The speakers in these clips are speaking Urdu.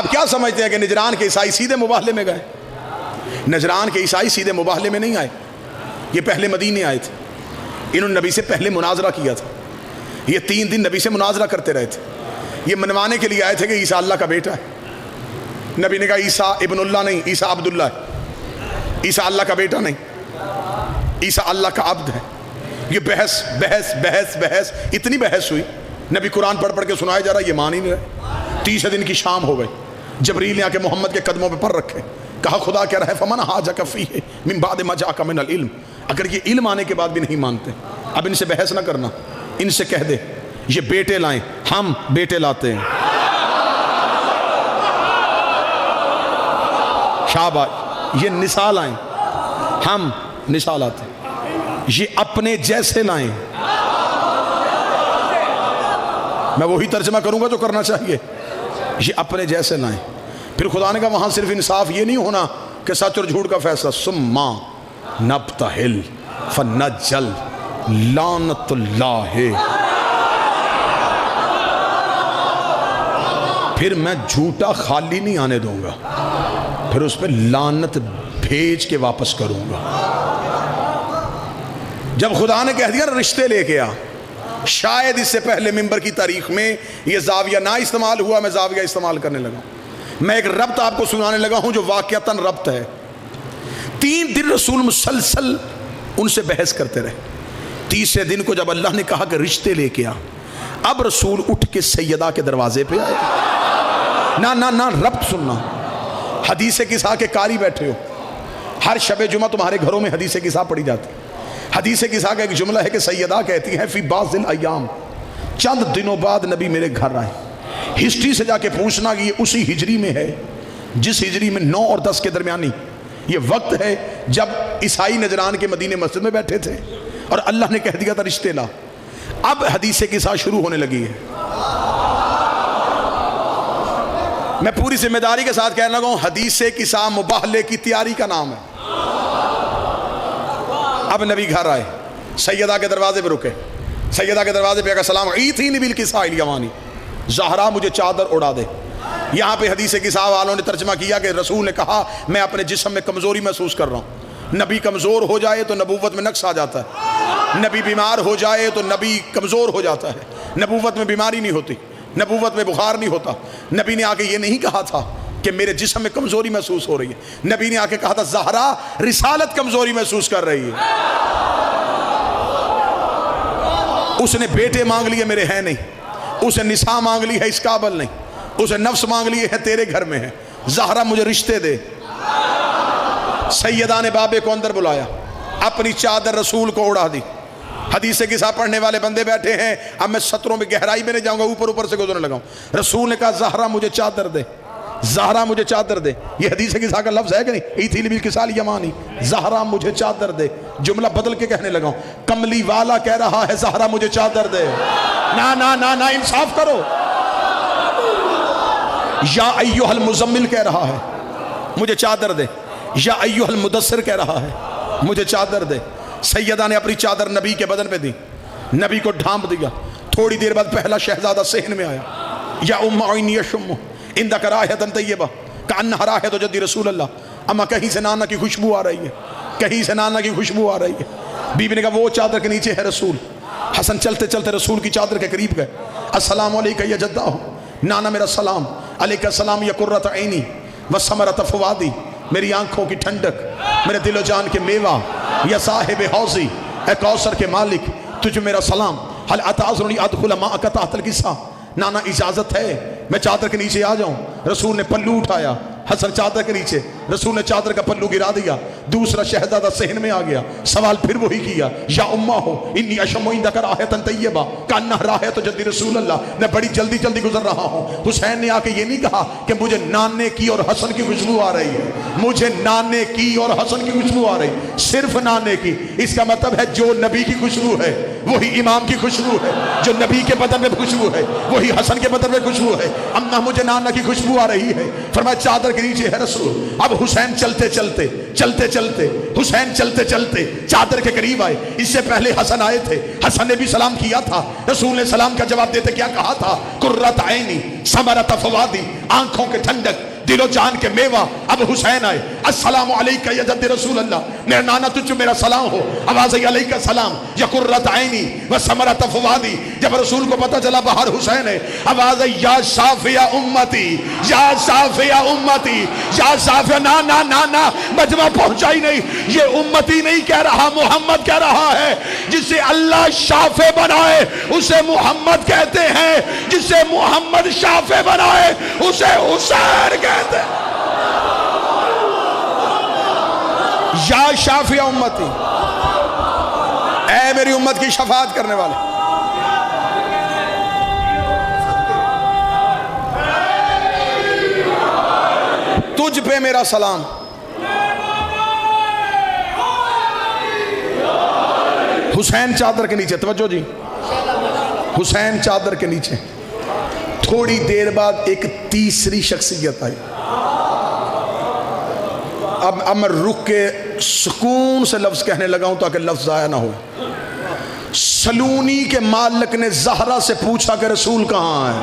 آپ کیا سمجھتے ہیں کہ نجران کے عیسائی سیدھے مباہلے میں گئے؟ نجران کے عیسائی سیدھے مباہلے میں نہیں آئے، یہ پہلے مدینے آئے تھے، انہوں نے نبی سے پہلے مناظرہ کیا تھا، یہ 3 دن نبی سے مناظرہ کرتے رہے تھے، یہ منوانے کے لیے آئے تھے کہ عیسیٰ اللہ کا بیٹا ہے۔ نبی نے کہا عیسیٰ ابن اللہ نہیں، عیسیٰ عبداللہ ہے، عیسیٰ اللہ کا بیٹا نہیں، عیسیٰ اللہ کا عبد ہے۔ یہ بحث بحث بحث بحث اتنی بحث ہوئی، نبی قرآن پڑھ پڑھ کے سنایا جا رہا، یہ مان ہی نہیں رہے۔ 30 دن کی شام ہو گئی، جبریل نے آ کے محمد کے قدموں پہ پر رکھے، کہا خدا کہہ رہا ہے فمن حاجک فیہ من بعد ما جاءک من العلم، اگر یہ علم آنے کے بعد بھی نہیں مانتے، اب ان سے بحث نہ کرنا، ان سے کہہ دے یہ بیٹے لائیں، ہم بیٹے لاتے ہیں۔ شاباش، یہ نساء لائیں، ہم نساء لاتے ہیں، یہ اپنے جیسے لائیں۔ میں وہی ترجمہ کروں گا جو کرنا چاہیے، یہ اپنے جیسے لائیں۔ پھر خدا نے کہا وہاں صرف انصاف یہ نہیں ہونا کہ سچ اور جھوٹ کا فیصلہ، ثم نبتہل فنجل لعنت اللہ، پھر میں جھوٹا خالی نہیں آنے دوں گا، پھر اس پہ لعنت بھیج کے واپس کروں گا۔ جب خدا نے کہہ دیا رشتے لے کے آ، شاید اس سے پہلے ممبر کی تاریخ میں یہ زاویہ نہ استعمال ہوا، میں زاویہ استعمال کرنے لگا۔ میں ایک ربط آپ کو سنانے لگا ہوں جو واقعتاً ربط ہے۔ 3 دن رسول مسلسل ان سے بحث کرتے رہے۔ 30 دن کو جب اللہ نے کہا کہ رشتے لے کے آ، اب رسول اٹھ کے سیدہ کے دروازے پہ آئے۔ نہ ربط سننا، حدیث قصہ کے قاری بیٹھے ہو، ہر شب جمعہ تمہارے گھروں میں حدیث قصہ پڑھی جاتی۔ حدیث قصہ کا ایک جملہ ہے کہ سیدہ کہتی ہے فی بعض الایام، چند دنوں بعد نبی میرے گھر آئے۔ ہسٹری سے جا کے پوچھنا کہ یہ اسی ہجری میں ہے جس ہجری میں 9 اور 10 کے درمیانی یہ وقت ہے جب عیسائی نجران کے مدینے مسجد میں بیٹھے تھے اور اللہ نے کہہ دیا تھا رشتے لا۔ اب حدیث قصہ شروع ہونے لگی ہے۔ میں پوری ذمہ داری کے ساتھ کہنے لگا ہوں حدیث قصہ مباہلے کی تیاری کا نام ہے۔ اب نبی گھر آئے، سیدہ کے دروازے پہ رکے، سیدہ کے دروازے پہ سلام عیتھینی بالکساء الیمانی، زہرا مجھے چادر اڑا دے۔ یہاں پہ حدیث قصہ والوں نے ترجمہ کیا کہ رسول نے کہا میں اپنے جسم میں کمزوری محسوس کر رہا ہوں۔ نبی کمزور ہو جائے تو نبوت میں نقص آ جاتا ہے، نبی بیمار ہو جائے تو نبی کمزور ہو جاتا ہے۔ نبوت میں بیماری نہیں ہوتی، نبوت میں بخار نہیں ہوتا۔ نبی نے آ کے یہ نہیں کہا تھا کہ میرے جسم میں کمزوری محسوس ہو رہی ہے، نبی نے آ کے کہا تھا زہرا رسالت کمزوری محسوس کر رہی ہے۔ اس نے بیٹے مانگ لیے میرے ہیں نہیں، اسے نساء مانگ لی ہے اس قابل نہیں، اسے نفس مانگ لیے ہے تیرے گھر میں ہے، زہرا مجھے رشتے دے۔ سیدہ نے بابے کو اندر بلایا، اپنی چادر رسول کو اڑا دی۔ حدیث قصہ پڑھنے والے بندے بیٹھے ہیں، اب میں سطروں میں گہرائی میں نہیں جاؤں گا، اوپر سے گزرنے لگا ہوں۔ رسول نے کہا زہرا مجھے چادر دے، زہرا مجھے چادر دے۔ یہ حدیث قصہ کا لفظ ہے کہ نہیں، ایتھیل بالکساء الیمانی، زہرا مجھے چادر دے۔ جملہ بدل کے کہنے لگا ہوں، کملی والا کہہ رہا ہے زہرا مجھے چادر دے۔ نہ انصاف کرو۔ یا ایھا المزمل کہہ رہا ہے مجھے چادر دے، یا ایھا المدثر کہہ رہا ہے مجھے چادر دے۔ سیدہ نے اپنی چادر نبی کے بدن پہ دی، نبی کو ڈھانپ دیا۔ تھوڑی دیر بعد پہلا شہزادہ صحن میں آیا، یا ام عینی یشم عندک رائحۃ طیبہ کأنہا رائحۃ جدی رسول اللہ، اما کہیں سے نانا کی خوشبو آ رہی ہے، کہیں سے نانا کی خوشبو آ رہی ہے۔ بی بی نے کہا وہ چادر کے نیچے ہے رسول۔ حسن چلتے چلتے رسول کی چادر کے قریب گئے، السلام علیکہ یا جدہ، نانا میرا سلام، علیکہ السلام یا قرۃ عینی وثمرۃ فؤادی، میری آنکھوں کی ٹھنڈک، میرے دل و جان کے میوہ، یا صاحب حوضی، اے کوثر کے مالک، تجھ میرا سلام، حل اتعذرنی ادخل معک تحت الکساء، نانا اجازت ہے میں چادر کے نیچے آ جاؤں؟ رسول نے پلو اٹھایا، حسن چادر کے نیچے، رسول نے چادر کا پلو گرا دیا۔ دوسرا شہزادہ صحن میں آ گیا، سوال پھر وہی کیا، یا امہ ہو انی اشم عندک رائحۃ طیبہ کأنہا رائحۃ جدی رسول اللہ، میں بڑی جلدی جلدی گزر رہا ہوں۔ حسین نے آ کے یہ نہیں کہا کہ مجھے نانے کی اور حسن کی خوشبو آ رہی ہے، مجھے نانے کی اور حسن کی خوشبو آ رہی، صرف نانے کی۔ اس کا مطلب ہے جو نبی کی خوشبو ہے وہی امام کی خوشبو ہے، جو نبی کے بدن میں خوشبو ہے وہی حسن کے بدن میں خوشبو ہے۔ اماں مجھے نانا کی خوشبو آ رہی ہے، فرمایا چادر کے نیچے ہے رسول۔ اب حسین چلتے چلتے حسین چلتے چلتے چادر کے قریب آئے۔ اس سے پہلے حسن آئے تھے، حسن نے بھی سلام کیا تھا، رسول نے سلام کا جواب دیتے کیا کہا تھا؟ قرۃ عینی ثمرۃ فؤادی، آنکھوں کے ٹھنڈک، دل و جان کے میوہ۔ اب حسین آئے، السلام علیکہ یا جد رسول اللہ، میرا نانا تجھ میرا سلام ہو۔ آواز آئی علیکہ السلام یا قرۃ عینی و ثمرۃ فؤادی۔ جب رسول کو پتہ چلا باہر حسین ہے، آواز آئی یا شافع امتی، یا شافع امتی، یا شافع۔ نا نا نا نا، مجمع پہنچا ہی نہیں، یہ امتی نہیں کہہ رہا، محمد کہہ رہا ہے۔ جسے اللہ شافع بنائے اسے محمد کہتے ہیں، جسے محمد شافع بنائے اسے حسین کہتے ہیں۔ یا شافع امتی، اے میری امت کی شفاعت کرنے والے۔ تجھ پہ میرا سلام۔ حسین چادر کے نیچے، توجہ جی، حسین چادر کے نیچے۔ تھوڑی دیر بعد ایک تیسری شخصیت آئی۔ اب میں رک کے سکون سے لفظ کہنے لگا ہوں تاکہ لفظ ضائع نہ ہو۔ سلونی کے مالک نے زہرا سے پوچھا کہ رسول کہاں ہے؟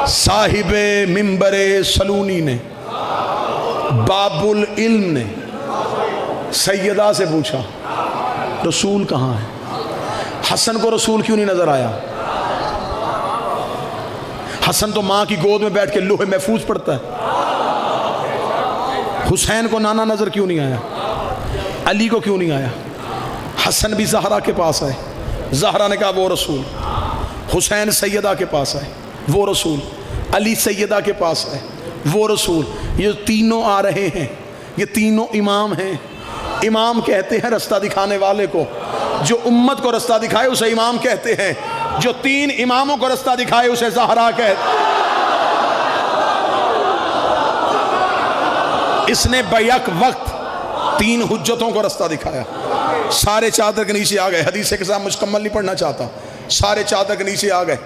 صاحب منبر سلونی نے، باب العلم نے سیدہ سے پوچھا رسول کہاں ہے؟ حسن کو رسول کیوں نہیں نظر آیا؟ حسن تو ماں کی گود میں بیٹھ کے لوح محفوظ پڑھتا ہے۔ حسین کو نانا نظر کیوں نہیں آیا؟ علی کو کیوں نہیں آیا؟ حسن بھی زہرا کے پاس آئے، زہرا نے کہا وہ رسول۔ حسین سیدہ کے پاس آئے، وہ رسول۔ علی سیدہ کے پاس آئے، وہ رسول۔ یہ تینوں آ رہے ہیں، یہ تینوں امام ہیں۔ امام کہتے ہیں رستہ دکھانے والے کو، جو امت کو رستہ دکھائے اسے امام کہتے ہیں، جو تین اماموں کو رستہ دکھائے اسے زہرا کہتے ہیں۔ اس نے بیک وقت تین حجتوں کو رستہ دکھایا۔ سارے چادر کے نیچے آ گئے، حدیث کے ساتھ مکمل نہیں پڑھنا چاہتا، سارے چادر کے نیچے آ گئے۔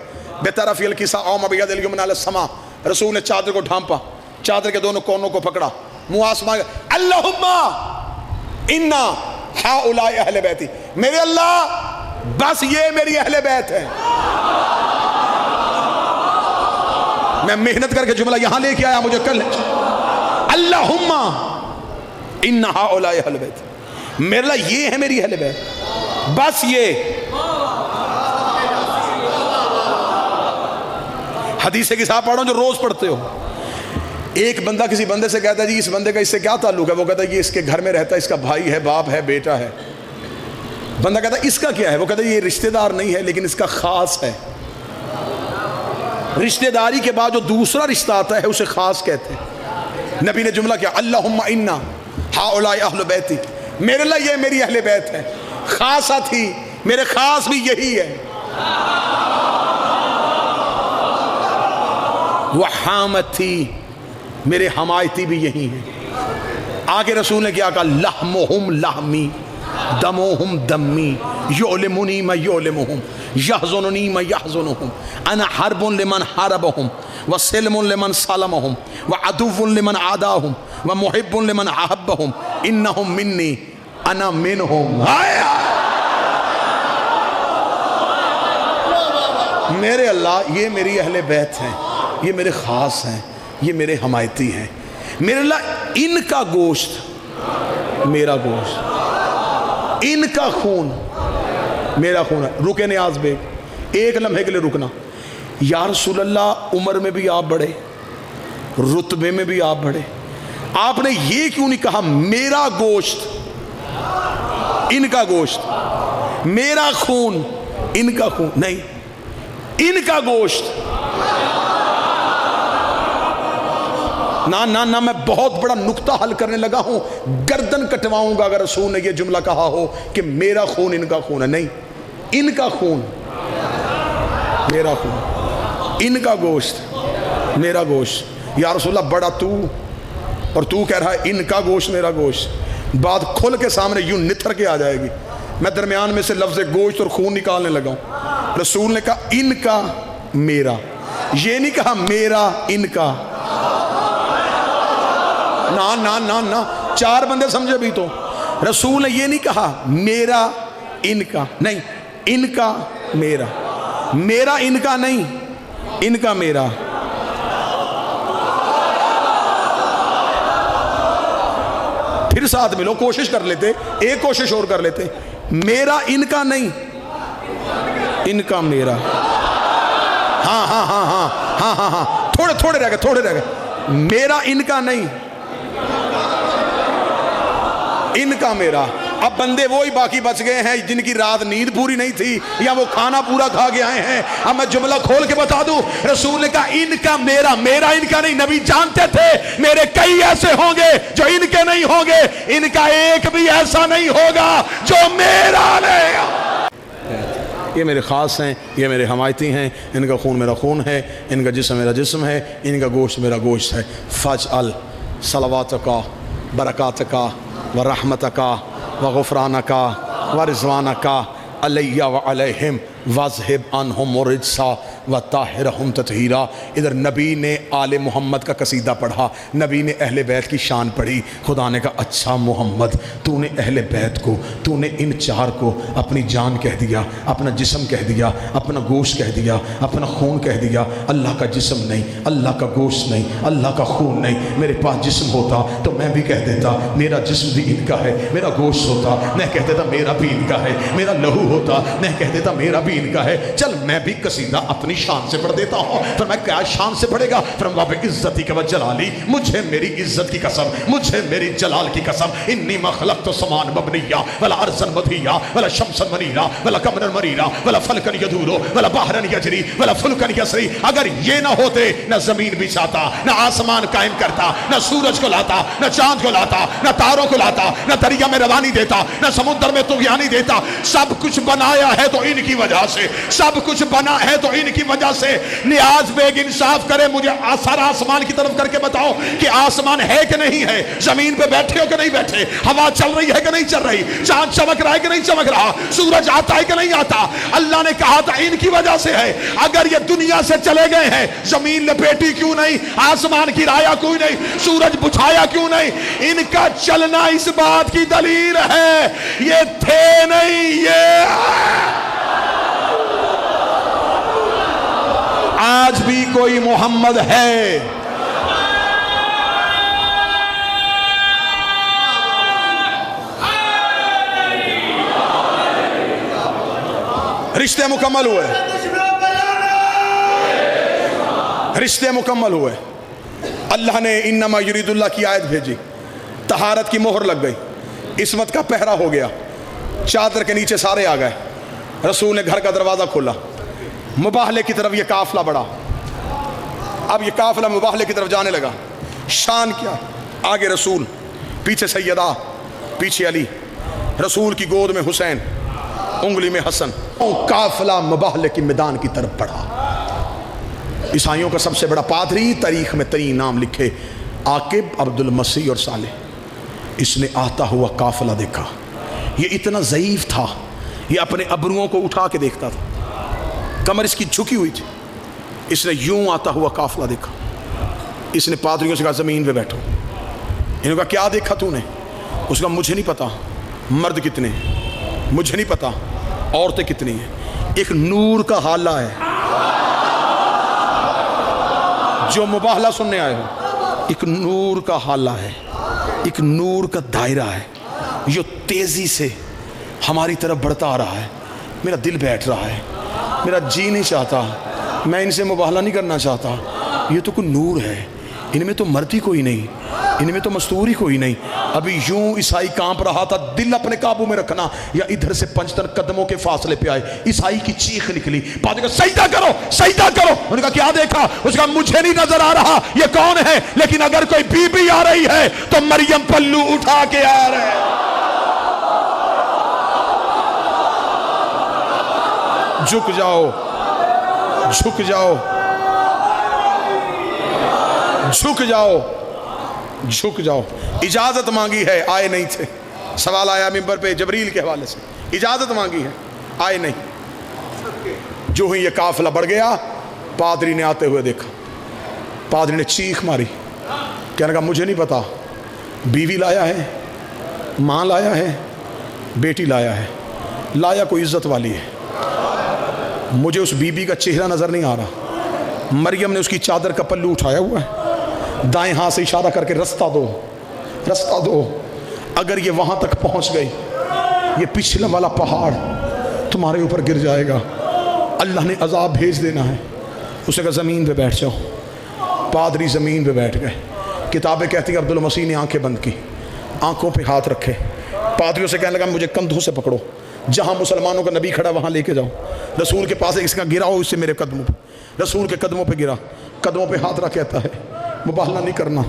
بطرف الکساء او مبید الیمن علی السماء، رسول نے چادر کو ڈھانپا، چادر کے دونوں کونوں کو پکڑا، منہ آسمان گیا، اللہم انا ہؤلاء اہل بیتی، میرے اللہ بس یہ میری اہل بیت ہے۔ میں محنت کر کے جملہ یہاں لے کے آیا، مجھے کل اللہم انا ہؤلاء اہل بیت، میرے اللہ یہ ہے میری اہل بیت، بس یہ۔ حدیث کے ساتھ پڑھو جو روز پڑھتے ہو۔ ایک بندہ کسی بندے سے کہتا ہے جی اس بندے کا اس سے کیا تعلق ہے؟ وہ کہتا ہے یہ اس کے گھر میں رہتا ہے، اس کا بھائی ہے، باپ ہے، بیٹا ہے۔ بندہ کہتا ہے اس کا کیا ہے؟ وہ کہتا ہے یہ رشتہ دار نہیں ہے لیکن اس کا خاص ہے۔ رشتہ داری کے بعد جو دوسرا رشتہ آتا ہے اسے خاص کہتے ہیں۔ نبی نے جملہ کیا، اللہم انا ہؤلاء اہل بیتی، میرے اللہ یہ میری اہل بیت ہے، خاصہ تھی، میرے خاص بھی یہی ہے۔ وحامت تھی، میرے حمایتی بھی یہی ہیں۔ آگے رسول نے کیا کہا، لحمہم لحمی دموہم دمی، یعلمنی من یعلمہم، یحزننی من یحزنہم، انا حرب لمن حاربہم، وسلم لمن سالمہم، وعدو لمن عاداہم، ومحب لمن احبہم، انہم منی انا منہم۔ میرے اللہ یہ میری اہل بیت ہیں، یہ میرے خاص ہیں، یہ میرے حمایتی ہیں، میرے اللہ ان کا گوشت میرا گوشت، ان کا خون میرا خون ہے۔ رکے نیاز بیگ، ایک لمحے کے لیے رکنا۔ یا رسول اللہ عمر میں بھی آپ بڑھے، رتبے میں بھی آپ بڑھے، آپ نے یہ کیوں نہیں کہا میرا گوشت ان کا گوشت، میرا خون ان کا خون؟ نہیں، ان کا گوشت۔ نہ میں بہت بڑا نکتہ حل کرنے لگا ہوں، گردن کٹواؤں گا اگر رسول نے یہ جملہ کہا ہو کہ میرا خون ان کا خون ہے۔ نہیں، ان کا خون میرا خون، ان کا گوشت میرا گوشت۔ یا رسول اللہ بڑا تو، اور تو کہہ رہا ہے ان کا گوشت میرا گوشت. بات کھل کے سامنے یوں نتھر کے آ جائے گی. میں درمیان میں سے لفظ گوشت اور خون نکالنے لگا ہوں. رسول نے کہا ان کا میرا, یہ نہیں کہا میرا ان کا. نا نا نا نا, 4 بندے سمجھے بھی تو. رسول نے یہ نہیں کہا میرا ان کا, نہیں ان کا میرا, میرا ان کا نہیں, ان کا میرا. پھر ساتھ ملو, کوشش کر لیتے, ایک کوشش اور کر لیتے. میرا ان کا نہیں, ان کا میرا. ہاں ہاں ہاں ہاں ہاں ہاں ہاں, تھوڑے رہ گئے, تھوڑے رہ گئے. میرا ان کا نہیں, ان کا میرا. اب بندے وہی باقی بچ گئے ہیں جن کی رات نیند پوری نہیں تھی یا وہ کھانا پورا کھا کے آئے ہیں. اب میں جملہ کھول کے بتا دوں, رسول نے کہا ان کا میرا, میرا ان کا نہیں. نبی جانتے تھے میرے کئی ایسے ہوں گے جو ان کے نہیں ہوں گے, ان کا ایک بھی ایسا نہیں ہوگا جو میرا نہیں. یہ میرے خاص ہیں, یہ میرے حمایتی ہیں, ان کا خون میرا خون ہے, ان کا جسم میرا جسم ہے, ان کا گوشت میرا گوشت ہے. فجعل صلواتک برکاتک ورحمتک وغفرانک ورضوانک علی وعلیہم واذہب عنہم الرجس وطہرہم تطہیرا. ادھر نبی نے آل محمد کا قصیدہ پڑھا, نبی نے اہل بیت کی شان پڑھی. خدا نے کہا اچھا محمد, تو نے اہل بیت کو, تو نے ان 4 کو اپنی جان کہہ دیا, اپنا جسم کہہ دیا, اپنا گوشت کہہ دیا, اپنا خون کہہ دیا. اللہ کا جسم نہیں, اللہ کا گوشت نہیں, اللہ کا خون نہیں. میرے پاس جسم ہوتا تو میں بھی کہہ دیتا میرا جسم بھی ان کا ہے, میرا گوشت ہوتا میں کہہ دیتا میرا بھی ان کا ہے, میرا لہو ہوتا میں کہہ دیتا میرا بھی ان کا ہے. چل میں بھی قصیدہ اپنی شان سے پڑھ دیتا ہوں. پھر میں کیا شان سے پڑھے گا؟ پھر باب عزتی کا جلالی, مجھے میری عزت کی قسم, مجھے میری جلال کی قسم. انی ما خلقت سمان مبنیہ ولا ارضا مدھیہ ولا شمسا منیرا ولا قمرا منیرا ولا فلکا یدور ولا بحرا یجری ولا فلکا یسری. اگر یہ نہ ہوتے نہ زمین بچھاتا, نہ آسمان قائم کرتا, نہ سورج کو لاتا, نہ چاند کو لاتا, نہ تاروں کو لاتا, نہ دریا میں روانی دیتا, نہ سمندر میں طغیانی دیتا. سب کچھ بنایا ہے تو ان کی وجہ سے, سب کچھ بنا ہے تو ان کی وجہ سے. نیاز بیگ انصاف کرے, مجھے سارا آسمان کی طرف کر کے بتاؤ کہ آسمان ہے کہ نہیں ہے, زمین پہ بیٹھے ہو کہ نہیں بیٹھے, ہوا چل رہی ہے کہ نہیں چل رہی, چاند چمک رہا ہے کہ نہیں چمک رہا, سورج آتا ہے کہ نہیں آتا. اللہ نے کہا تھا ان کی وجہ سے ہے. اگر یہ دنیا سے چلے گئے ہیں, زمین لپیٹی کیوں نہیں, آسمان گرایا کیوں نہیں, سورج بجھایا کیوں نہیں, ان کا چلنا اس بات کی دلیل ہے یہ تھے نہیں, یہ آج بھی کوئی محمد ہے. رشتے مکمل ہوئے, رشتے مکمل ہوئے. اللہ نے انما یرید اللہ کی آیت بھیجی, طہارت کی مہر لگ گئی, عصمت کا پہرا ہو گیا, چادر کے نیچے سارے آ گئے. رسول نے گھر کا دروازہ کھولا, مباہلے کی طرف یہ قافلہ بڑھا. اب یہ قافلہ مباہلے کی طرف جانے لگا. شان کیا, آگے رسول, پیچھے سیدہ, پیچھے علی, رسول کی گود میں حسین, انگلی میں حسن. قافلہ مباہلے کی میدان کی طرف بڑھا. عیسائیوں کا سب سے بڑا پادری, تاریخ میں ترین نام لکھے, عاقب, عبد المسیح اور صالح. اس نے آتا ہوا قافلہ دیکھا. یہ اتنا ضعیف تھا, یہ اپنے ابروؤں کو اٹھا کے دیکھتا تھا, کمر اس کی جھکی ہوئی تھی. اس نے یوں آتا ہوا قافلہ دیکھا. اس نے پادریوں سے کہا زمین پہ بیٹھو. انہوں نے کہا کیا دیکھا تو نے؟ اس کا مجھے نہیں پتا مرد کتنے, مجھے نہیں پتا عورتیں کتنی ہیں, ایک نور کا حالہ ہے. جو مباہلہ سننے آئے ہو, ایک نور کا حالہ ہے, ایک نور کا دائرہ ہے جو تیزی سے ہماری طرف بڑھتا آ رہا ہے. میرا دل بیٹھ رہا ہے, میرا جی نہیں چاہتا, میں ان سے مباہلہ نہیں کرنا چاہتا. یہ تو کوئی نور ہے, ان میں تو مرد ہی کوئی نہیں, ان میں تو مستور ہی کوئی نہیں. ابھی یوں عیسائی کانپ رہا تھا, دل اپنے قابو میں رکھنا, یا ادھر سے 5 قدموں کے فاصلے پہ آئے. عیسائی کی چیخ نکلی, پادری کہا سجدہ کرو, سجدہ کرو. انہوں نے کہا کیا دیکھا؟ اس کا مجھے نہیں نظر آ رہا یہ کون ہے, لیکن اگر کوئی بی بی آ رہی ہے تو مریم پلو اٹھا کے آ رہے ہیں. جھک جاؤ, جھک جاؤ, جھک جاؤ. جھک جاؤ. اجازت مانگی ہے, آئے نہیں تھے. سوال آیا منبر پہ جبریل کے حوالے سے, اجازت مانگی ہے, آئے نہیں. جو ہی یہ قافلہ بڑھ گیا, پادری نے آتے ہوئے دیکھا, پادری نے چیخ ماری, کہنے لگا مجھے نہیں پتا, بیوی لایا ہے, ماں لایا ہے, بیٹی لایا ہے, لایا کوئی عزت والی ہے. مجھے اس بی بی کا چہرہ نظر نہیں آ رہا. مریم نے اس کی چادر کا پلو اٹھایا ہوا ہے, دائیں ہاتھ سے اشارہ کر کے رستہ دو, رستہ دو. اگر یہ وہاں تک پہنچ گئی, یہ پچھلا والا پہاڑ تمہارے اوپر گر جائے گا, اللہ نے عذاب بھیج دینا ہے. اس نے کہا زمین پہ بیٹھ جاؤ. پادری زمین پہ بیٹھ گئے. کتابیں کہتی ہیں عبدالمسیح نے آنکھیں بند کی, آنکھوں پہ ہاتھ رکھے, پادریوں سے کہنے لگا مجھے کندھوں سے پکڑو, جہاں مسلمانوں کا نبی کھڑا وہاں لے کے جاؤ. رسول کے پاس اس کا گراؤ اس سے میرے قدموں پہ. رسول کے قدموں پہ گرا, قدموں پہ ہاتھ رکھ, کہتا ہے مباہلہ نہیں کرنا,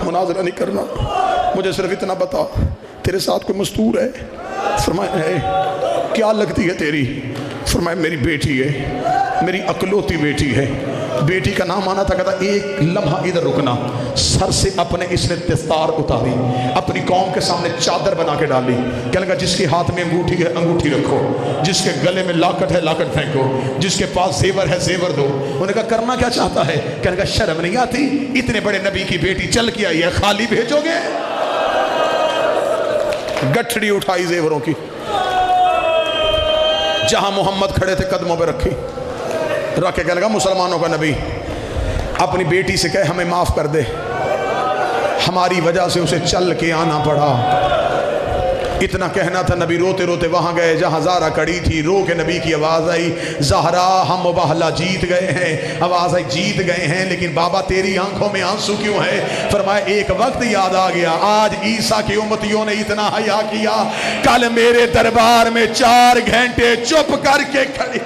مناظرہ نہیں کرنا, مجھے صرف اتنا بتا تیرے ساتھ کوئی مستور ہے؟ فرمایا ہے. کیا لگتی ہے تیری؟ فرمایا میری بیٹی ہے, میری اکلوتی بیٹی ہے. بیٹی کا نام آنا تھا, کہتا ایک لمحہ ادھر رکنا. سر سے اپنے اس نے دستار اتاری, اپنی قوم کے سامنے چادر بنا کے ڈالی. کہنے لگا جس کے ہاتھ میں انگوٹھی ہے انگوٹھی رکھو, جس کے گلے میں لاکٹ ہے لاکٹ پھینکو, جس کے پاس زیور ہے زیور دو. انہوں نے کہا کرنا کیا چاہتا ہے؟ کہنے لگا شرم نہیں آتی, اتنے بڑے نبی کی بیٹی چل کے آئی ہے, خالی بھیجو گے؟ گٹھڑی اٹھائی زیوروں کی, جہاں محمد کھڑے تھے قدموں پہ رکھی, رکھ کے کہنے لگا مسلمانوں کا نبی اپنی بیٹی سے کہے ہمیں معاف کر دے, ہماری وجہ سے اسے چل کے آنا پڑا. اتنا کہنا تھا, نبی روتے روتے وہاں گئے جہاں زہرا کڑی تھی. رو کے نبی کی آواز آئی, زہرا ہم مباہلہ جیت گئے ہیں. آواز آئی جیت گئے ہیں, لیکن بابا تیری آنکھوں میں آنسو کیوں ہے؟ فرمایا ایک وقت یاد آ گیا, آج عیسیٰ کی امتیوں نے اتنا حیا کیا, کل میرے دربار میں 4 گھنٹے چپ کر کے کھڑی